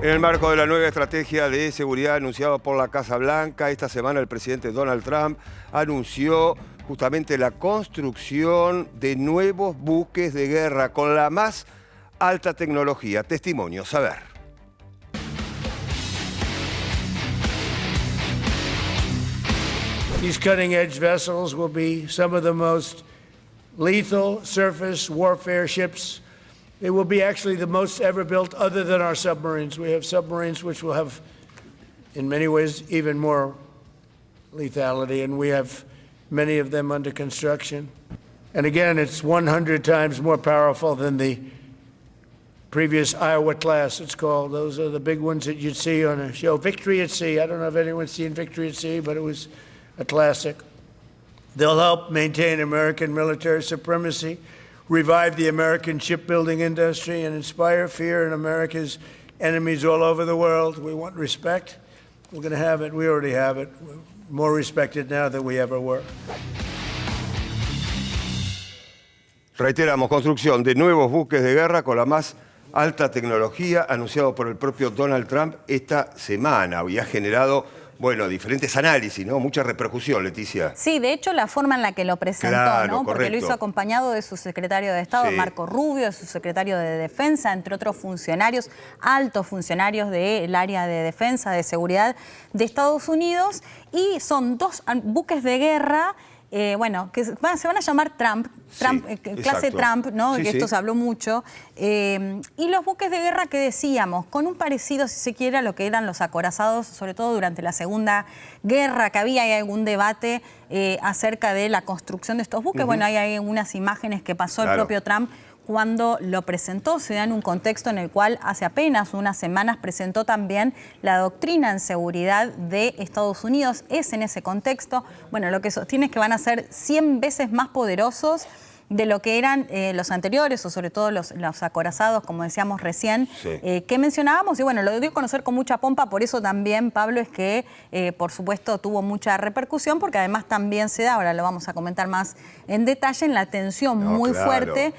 En el marco de la nueva estrategia de seguridad anunciada por la Casa Blanca, esta semana el presidente Donald Trump anunció justamente la construcción de nuevos buques de guerra con la más alta tecnología. Testimonios, a ver. These cutting-edge vessels will be some of the most lethal surface warfare ships. They will be actually the most ever built other than our submarines. We have submarines which will have, in many ways, even more lethality, and we have many of them under construction. And again, it's 100 times more powerful than the previous Iowa class, it's called. Those are the big ones that you'd see on a show. Victory at Sea. I don't know if anyone's seen Victory at Sea, but it was a classic. They'll help maintain American military supremacy, revive the American shipbuilding industry, and inspire fear in America's enemies all over the world. We want respect. We're going to have it. We already have it. We're more respected now than we ever were. Reiteramos, construcción de nuevos buques de guerra con la más alta tecnología, anunciado por el propio Donald Trump esta semana, y ha generado, bueno, diferentes análisis, ¿no? Mucha repercusión, Leticia. Sí, de hecho, la forma en la que lo presentó, claro, ¿no? Porque correcto. lo hizo acompañado de su secretario de Estado, sí. Marco Rubio, de su secretario de Defensa, entre otros funcionarios, altos funcionarios del área de defensa, de seguridad de Estados Unidos, y son dos buques de guerra. Bueno, que se van a llamar Trump, Sí, clase exacto. Trump, ¿no? Sí, que esto sí. se habló mucho. Y los buques de guerra que decíamos, con un parecido, si se quiere, a lo que eran los acorazados, sobre todo durante la Segunda Guerra, que había hay algún debate acerca de la construcción de estos buques. Bueno, hay algunas imágenes que pasó el propio Trump cuando lo presentó. Se da en un contexto en el cual hace apenas unas semanas presentó también la doctrina en seguridad de Estados Unidos. Es en ese contexto, bueno, lo que sostiene es que van a ser 100 veces más poderosos de lo que eran los anteriores, o sobre todo los acorazados, como decíamos recién, que mencionábamos. Y bueno, lo dio a conocer con mucha pompa, por eso también, Pablo, es que, por supuesto, tuvo mucha repercusión, porque además también se da, ahora lo vamos a comentar más en detalle, en la tensión muy fuerte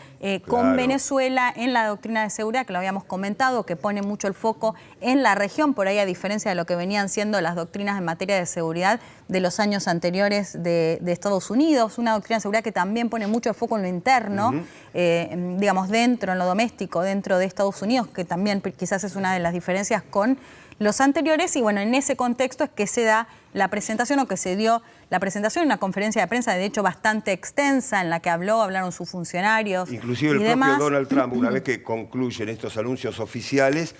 con Venezuela en la doctrina de seguridad, que lo habíamos comentado, que pone mucho el foco en la región, por ahí a diferencia de lo que venían siendo las doctrinas en materia de seguridad de los años anteriores de Estados Unidos, una doctrina de seguridad que también pone mucho el foco en lo interno, digamos, dentro, en lo doméstico, dentro de Estados Unidos, que también quizás es una de las diferencias con los anteriores. Y bueno, en ese contexto es que se da la presentación, o que se dio la presentación, una conferencia de prensa, de hecho, bastante extensa, en la que hablaron sus funcionarios. Inclusive el propio Donald Trump, una vez que concluyen estos anuncios oficiales,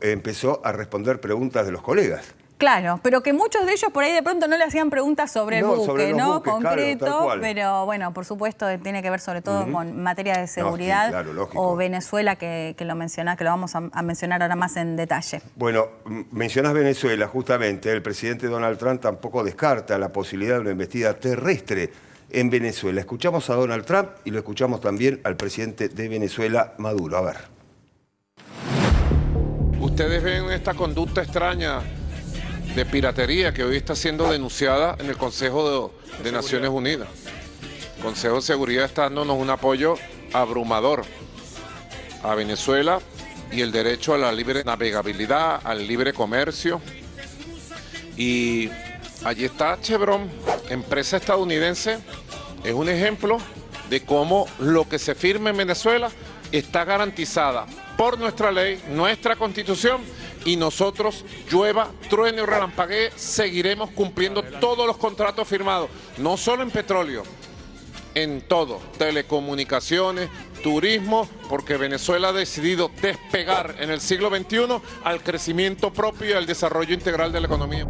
empezó a responder preguntas de los colegas. Claro, pero que muchos de ellos por ahí de pronto no le hacían preguntas sobre el buque, sobre ¿no? Buques, concreto, claro, pero bueno, por supuesto tiene que ver sobre todo con materia de seguridad, sí, claro, lógico. O Venezuela, que lo mencionás, que lo vamos a mencionar ahora más en detalle. Bueno, mencionás Venezuela, justamente. El presidente Donald Trump tampoco descarta la posibilidad de una embestida terrestre en Venezuela. Escuchamos a Donald Trump y lo escuchamos también al presidente de Venezuela, Maduro. A ver. Ustedes ven esta conducta extraña de piratería que hoy está siendo denunciada en el Consejo de Naciones Unidas. El Consejo de Seguridad está dándonos un apoyo abrumador a Venezuela y el derecho a la libre navegabilidad, al libre comercio. Y allí está Chevron, empresa estadounidense, es un ejemplo de cómo lo que se firme en Venezuela está garantizada por nuestra ley, nuestra Constitución, y nosotros, llueva, truene o relampaguee, seguiremos cumpliendo todos los contratos firmados, no solo en petróleo, en todo, telecomunicaciones, turismo, porque Venezuela ha decidido despegar en el siglo XXI al crecimiento propio y al desarrollo integral de la economía.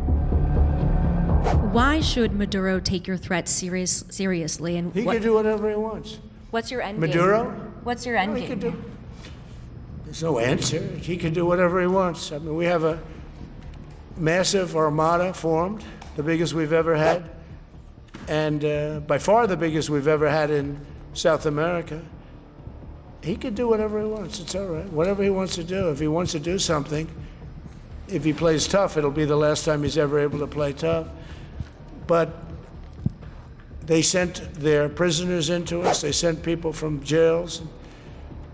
Why should Maduro take your threats seriously? And He can do whatever he wants. what's your end game? Maduro? What's your end He can game? do. There's no answer. He can do whatever he wants. I mean, we have a massive armada formed, the biggest we've ever had, and by far the biggest we've ever had in South America. He can do whatever he wants. It's all right. Whatever he wants to do. If he wants to do something, if he plays tough, it'll be the last time he's ever able to play tough. But they sent their prisoners into us. They sent people from jails.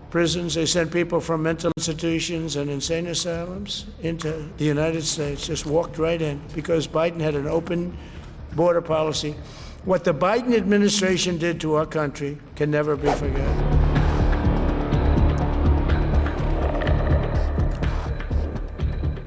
prisons. They sent people from mental institutions and insane asylums into the United States, just walked right in because Biden had an open border policy. What the Biden administration did to our country can never be forgotten.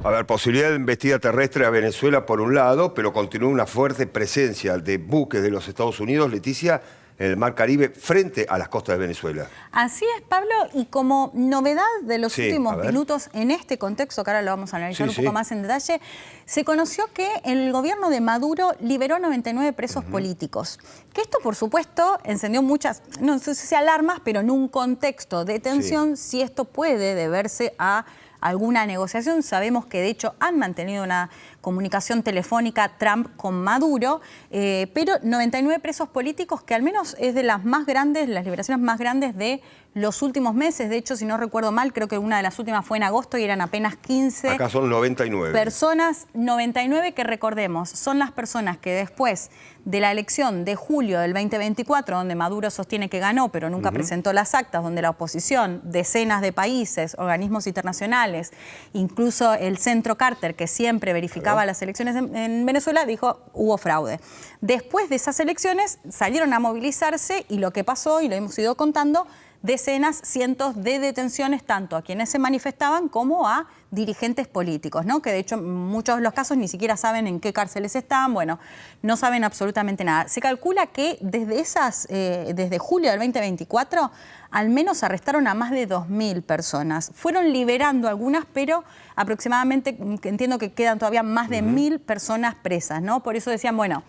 A ver, posibilidad de embestida terrestre a Venezuela por un lado, pero continúa una fuerte presencia de buques de los Estados Unidos, Leticia, en el Mar Caribe frente a las costas de Venezuela. Así es, Pablo, y como novedad de los últimos minutos en este contexto, que ahora lo vamos a analizar un poco más en detalle, se conoció que el gobierno de Maduro liberó 99 presos políticos. Que esto, por supuesto, encendió muchas, no sé si alarmas, pero en un contexto de tensión, si esto puede deberse a alguna negociación. Sabemos que de hecho han mantenido una comunicación telefónica Trump con Maduro, pero 99 presos políticos, que al menos es de las más grandes, las liberaciones más grandes de los últimos meses. De hecho, si no recuerdo mal, creo que una de las últimas fue en agosto y eran apenas 15. Acá son 99. Personas, 99 que recordemos, son las personas que después de la elección de julio del 2024, donde Maduro sostiene que ganó, pero nunca presentó las actas, donde la oposición, decenas de países, organismos internacionales, incluso el Centro Carter, que siempre verificaba las elecciones en Venezuela, dijo hubo fraude. Después de esas elecciones salieron a movilizarse y lo que pasó, y lo hemos ido contando, decenas, cientos de detenciones, tanto a quienes se manifestaban como a dirigentes políticos, ¿no? Que de hecho en muchos de los casos ni siquiera saben en qué cárceles están, bueno, no saben absolutamente nada. Se calcula que desde julio del 2024 al menos arrestaron a más de 2.000 personas. Fueron liberando algunas, pero aproximadamente entiendo que quedan todavía más de 1.000 personas presas, ¿no? Por eso decían, bueno,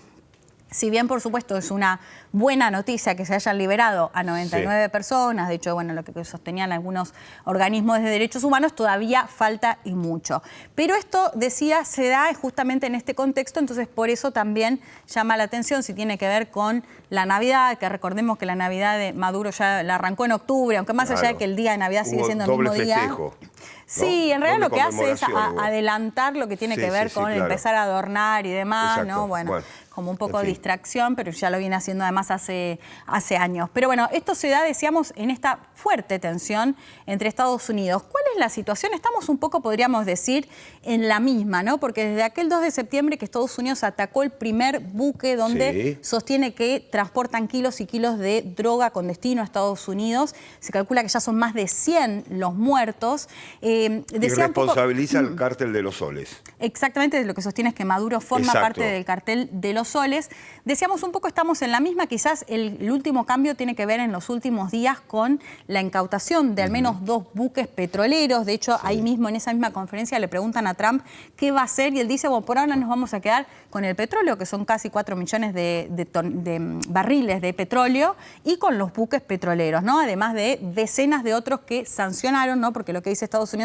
si bien, por supuesto, es una buena noticia que se hayan liberado a 99 personas, de hecho, bueno, lo que sostenían algunos organismos de derechos humanos, todavía falta y mucho. Pero esto, decía, se da justamente en este contexto, entonces por eso también llama la atención si tiene que ver con la Navidad, que recordemos que la Navidad de Maduro ya la arrancó en octubre, aunque más allá de que el día de Navidad sigue siendo el mismo día. Festejo. Sí, en realidad lo que hace es adelantar lo que tiene que ver con empezar a adornar y demás, ¿no? Bueno, como un poco de distracción, pero ya lo viene haciendo además hace años. Pero bueno, esto se da, decíamos, en esta fuerte tensión entre Estados Unidos. ¿Cuál es la situación? Estamos un poco, podríamos decir, en la misma, ¿no? Porque desde aquel 2 de septiembre que Estados Unidos atacó el primer buque donde sostiene que transportan kilos y kilos de droga con destino a Estados Unidos, se calcula que ya son más de 100 los muertos. Y responsabiliza al cártel de los soles. Exactamente, lo que sostiene es que Maduro forma parte del cartel de los soles. Decíamos un poco, estamos en la misma, quizás el último cambio tiene que ver en los últimos días con la incautación de al menos 2 buques petroleros. De hecho, ahí mismo, en esa misma conferencia, le preguntan a Trump qué va a hacer y él dice, bueno, por ahora nos vamos a quedar con el petróleo, que son casi 4 millones de barriles de petróleo, y con los buques petroleros, ¿no? Además de decenas de otros que sancionaron, ¿no? Porque lo que dice Estados Unidos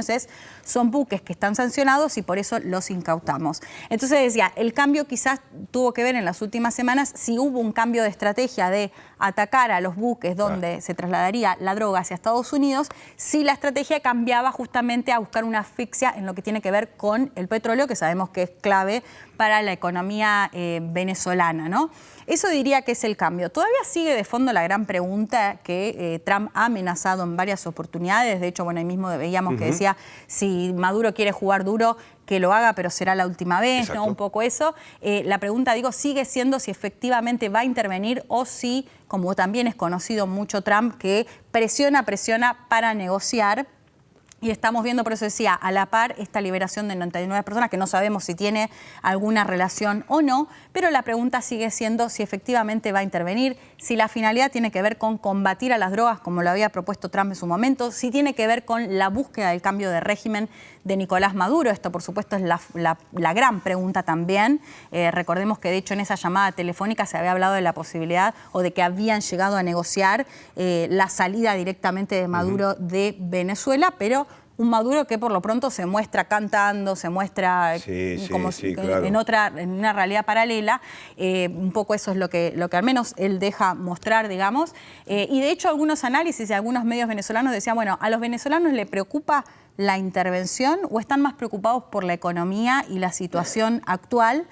son buques que están sancionados y por eso los incautamos. Entonces decía, el cambio quizás tuvo que ver en las últimas semanas si hubo un cambio de estrategia de atacar a los buques donde se trasladaría la droga hacia Estados Unidos, si la estrategia cambiaba justamente a buscar una asfixia en lo que tiene que ver con el petróleo, que sabemos que es clave para la economía venezolana, ¿no? Eso diría que es el cambio. Todavía sigue de fondo la gran pregunta que Trump ha amenazado en varias oportunidades. De hecho, bueno, ahí mismo veíamos que decía, si Maduro quiere jugar duro, que lo haga, pero será la última vez, ¿no? Un poco eso. La pregunta, digo, sigue siendo si efectivamente va a intervenir o si, como también es conocido mucho Trump, que presiona para negociar. Y estamos viendo, por eso decía, a la par esta liberación de 99 personas, que no sabemos si tiene alguna relación o no, pero la pregunta sigue siendo si efectivamente va a intervenir, si la finalidad tiene que ver con combatir a las drogas, como lo había propuesto Trump en su momento, si tiene que ver con la búsqueda del cambio de régimen de Nicolás Maduro. Esto, por supuesto, es la gran pregunta también. Recordemos que, de hecho, en esa llamada telefónica se había hablado de la posibilidad o de que habían llegado a negociar la salida directamente de Maduro de Venezuela, pero un Maduro que por lo pronto se muestra cantando, se muestra en una realidad paralela. Un poco eso es lo que al menos él deja mostrar, digamos. Y de hecho algunos análisis de algunos medios venezolanos decían, bueno, ¿a los venezolanos les preocupa la intervención o están más preocupados por la economía y la situación actual?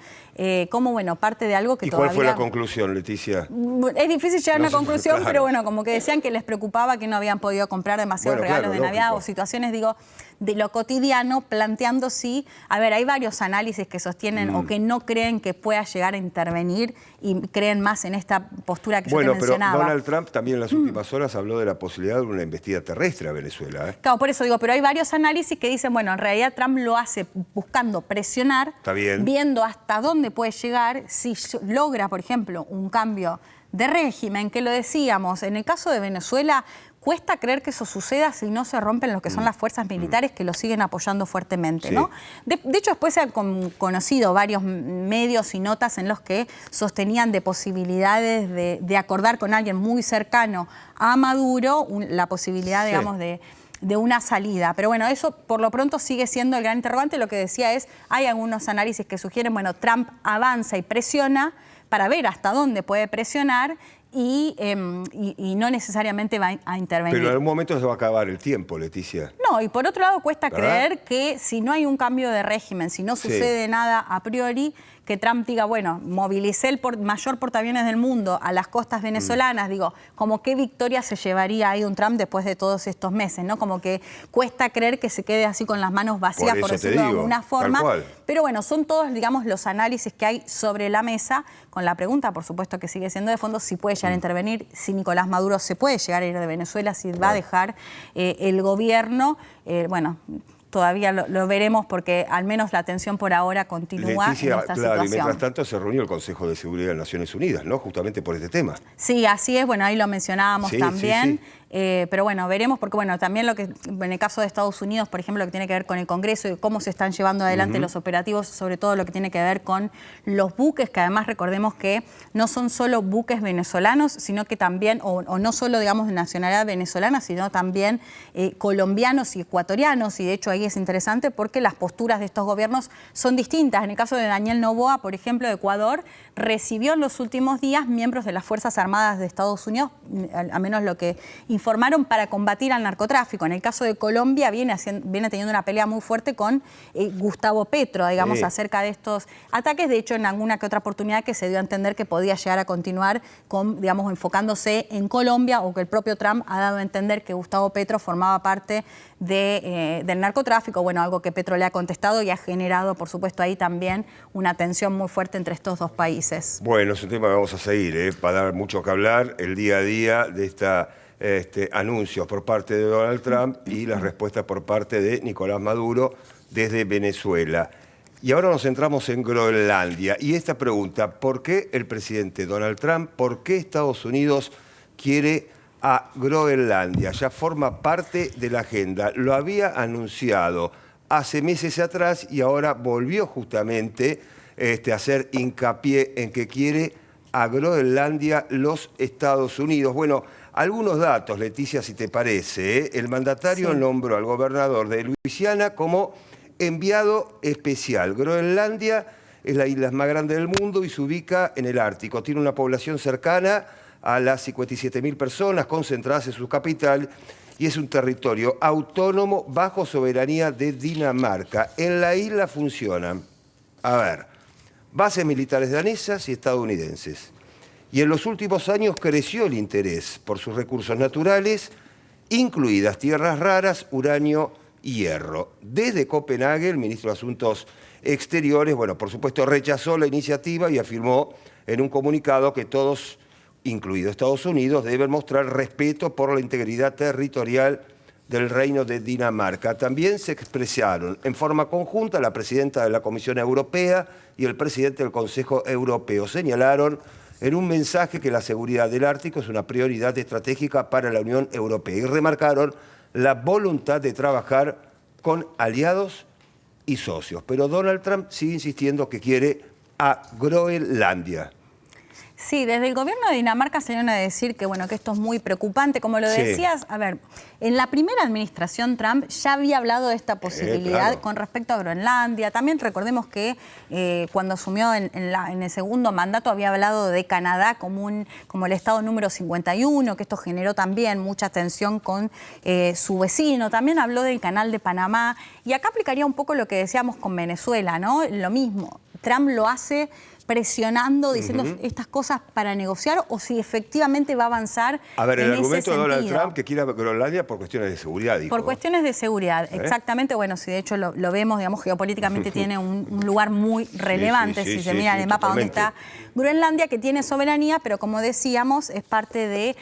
como, bueno, parte de algo que ¿Y todavía... cuál fue la conclusión, Leticia? Es difícil llegar a una conclusión, claro. pero bueno, como que decían que les preocupaba que no habían podido comprar demasiados Bueno, regalos claro, de Navidad lógico. o situaciones, digo, de lo cotidiano, planteando sí. A ver, hay varios análisis que sostienen o que no creen que pueda llegar a intervenir y creen más en esta postura que yo te mencionaba. Pero Donald Trump también en las últimas horas habló de la posibilidad de una embestida terrestre a Venezuela. Claro, por eso digo, pero hay varios análisis que dicen, bueno, en realidad Trump lo hace buscando presionar, Está bien. viendo hasta dónde puede llegar, si logra, por ejemplo, un cambio de régimen, que lo decíamos, en el caso de Venezuela, cuesta creer que eso suceda si no se rompen lo que son las fuerzas militares que lo siguen apoyando fuertemente, Sí. ¿no? De hecho, después se han conocido varios medios y notas en los que sostenían de posibilidades de acordar con alguien muy cercano a Maduro la posibilidad, Sí. digamos, de una salida. Pero bueno, eso por lo pronto sigue siendo el gran interrogante. Lo que decía es, hay algunos análisis que sugieren, bueno, Trump avanza y presiona para ver hasta dónde puede presionar y no necesariamente va a intervenir. Pero en algún momento se va a acabar el tiempo, Leticia. No, y por otro lado cuesta ¿Verdad? creer que si no hay un cambio de régimen, si no Sí. sucede nada a priori, que Trump diga, bueno, movilicé el mayor portaaviones del mundo a las costas venezolanas, digo, como qué victoria se llevaría ahí un Trump después de todos estos meses, ¿no? Como que cuesta creer que se quede así con las manos vacías, Por por eso te decirlo de digo, alguna tal forma. cual. Pero bueno, son todos, digamos, los análisis que hay sobre la mesa, con la pregunta, por supuesto, que sigue siendo de fondo, si puede llegar a intervenir, si Nicolás Maduro se puede llegar a ir de Venezuela, si va a dejar el gobierno. Bueno, todavía lo veremos porque al menos la tensión por ahora continúa Leticia, en esta claro, y situación. mientras tanto se reunió el Consejo de Seguridad de Naciones Unidas, ¿no? Justamente por este tema. Sí, así es, bueno, ahí lo mencionábamos Sí, también, sí, pero bueno, veremos, porque bueno, también lo que en el caso de Estados Unidos, por ejemplo, lo que tiene que ver con el Congreso y cómo se están llevando adelante los operativos, sobre todo lo que tiene que ver con los buques, que además recordemos que no son solo buques venezolanos, sino que también, o no solo, digamos, de nacionalidad venezolana, sino también colombianos y ecuatorianos, y de hecho ahí es interesante porque las posturas de estos gobiernos son distintas. En el caso de Daniel Noboa, por ejemplo, de Ecuador, recibió en los últimos días miembros de las Fuerzas Armadas de Estados Unidos, al menos lo que informaron, para combatir al narcotráfico. En el caso de Colombia viene teniendo una pelea muy fuerte con Gustavo Petro, digamos, Sí. acerca de estos ataques. De hecho, en alguna que otra oportunidad que se dio a entender que podía llegar a continuar con, digamos, enfocándose en Colombia, o que el propio Trump ha dado a entender que Gustavo Petro formaba parte del narcotráfico. Bueno, algo que Petro le ha contestado y ha generado, por supuesto, ahí también una tensión muy fuerte entre estos dos países. Bueno, es un tema que vamos a seguir, para dar mucho que hablar el día a día de anuncios por parte de Donald Trump y las respuestas por parte de Nicolás Maduro desde Venezuela. Y ahora nos centramos en Groenlandia. Y esta pregunta, ¿por qué el presidente Donald Trump, por qué Estados Unidos quiere a Groenlandia? Ya forma parte de la agenda. Lo había anunciado hace meses atrás y ahora volvió justamente a hacer hincapié en que quiere a Groenlandia los Estados Unidos. Bueno, algunos datos, Leticia, si te parece. El mandatario nombró al gobernador de Luisiana como enviado especial. Groenlandia es la isla más grande del mundo y se ubica en el Ártico. Tiene una población cercana a las 57.000 personas concentradas en su capital y es un territorio autónomo bajo soberanía de Dinamarca. En la isla funcionan, bases militares danesas y estadounidenses. Y en los últimos años creció el interés por sus recursos naturales, incluidas tierras raras, uranio y hierro. Desde Copenhague, el ministro de Asuntos Exteriores, bueno, por supuesto, rechazó la iniciativa y afirmó en un comunicado que todos, incluido Estados Unidos, deben mostrar respeto por la integridad territorial del Reino de Dinamarca. También se expresaron en forma conjunta la presidenta de la Comisión Europea y el presidente del Consejo Europeo. Señalaron en un mensaje que la seguridad del Ártico es una prioridad estratégica para la Unión Europea y remarcaron la voluntad de trabajar con aliados y socios. Pero Donald Trump sigue insistiendo que quiere a Groenlandia. Sí, desde el gobierno de Dinamarca salieron a decir que, bueno, que esto es muy preocupante. Como lo decías, a ver, en la primera administración Trump ya había hablado de esta posibilidad con respecto a Groenlandia. También recordemos que cuando asumió en el segundo mandato había hablado de Canadá como el estado número 51, que esto generó también mucha tensión con su vecino. También habló del canal de Panamá. Y acá aplicaría un poco lo que decíamos con Venezuela, ¿no? Lo mismo. Trump lo hace presionando, diciendo estas cosas para negociar, o si efectivamente va a avanzar. A ver, el en argumento ese de Donald sentido. Trump que quiere Groenlandia por cuestiones de seguridad, dijo. Por cuestiones de seguridad, exactamente. Bueno, si de hecho lo vemos, digamos, geopolíticamente tiene un lugar muy relevante, si se mira en el mapa donde está Groenlandia, que tiene soberanía, pero como decíamos, es parte de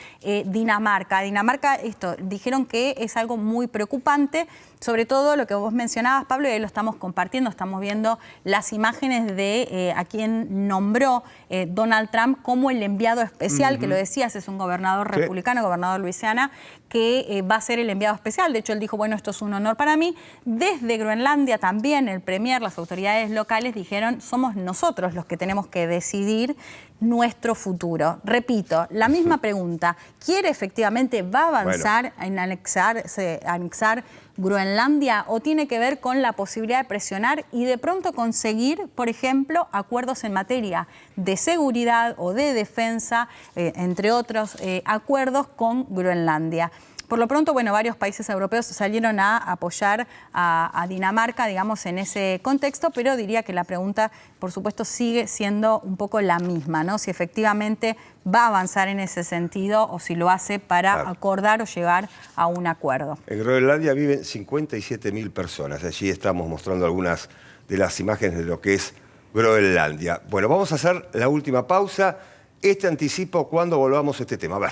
Dinamarca. Dinamarca, dijeron que es algo muy preocupante, sobre todo lo que vos mencionabas, Pablo, y ahí lo estamos compartiendo, estamos viendo las imágenes de a quien nombró Donald Trump como el enviado especial, que lo decías, es un gobernador republicano, gobernador de Luisiana, que va a ser el enviado especial. De hecho, él dijo, bueno, esto es un honor para mí. Desde Groenlandia también el premier, las autoridades locales dijeron, somos nosotros los que tenemos que decidir nuestro futuro. Repito, la misma pregunta, ¿quiere efectivamente, va a avanzar en anexar Groenlandia, o tiene que ver con la posibilidad de presionar y de pronto conseguir, por ejemplo, acuerdos en materia de seguridad o de defensa, entre otros acuerdos con Groenlandia? Por lo pronto, bueno, varios países europeos salieron a apoyar a Dinamarca, digamos, en ese contexto, pero diría que la pregunta, por supuesto, sigue siendo un poco la misma, ¿no? Si efectivamente va a avanzar en ese sentido o si lo hace para acordar o llegar a un acuerdo. En Groenlandia viven 57.000 personas. Allí estamos mostrando algunas de las imágenes de lo que es Groenlandia. Bueno, vamos a hacer la última pausa. Este anticipo cuando volvamos a este tema. A ver.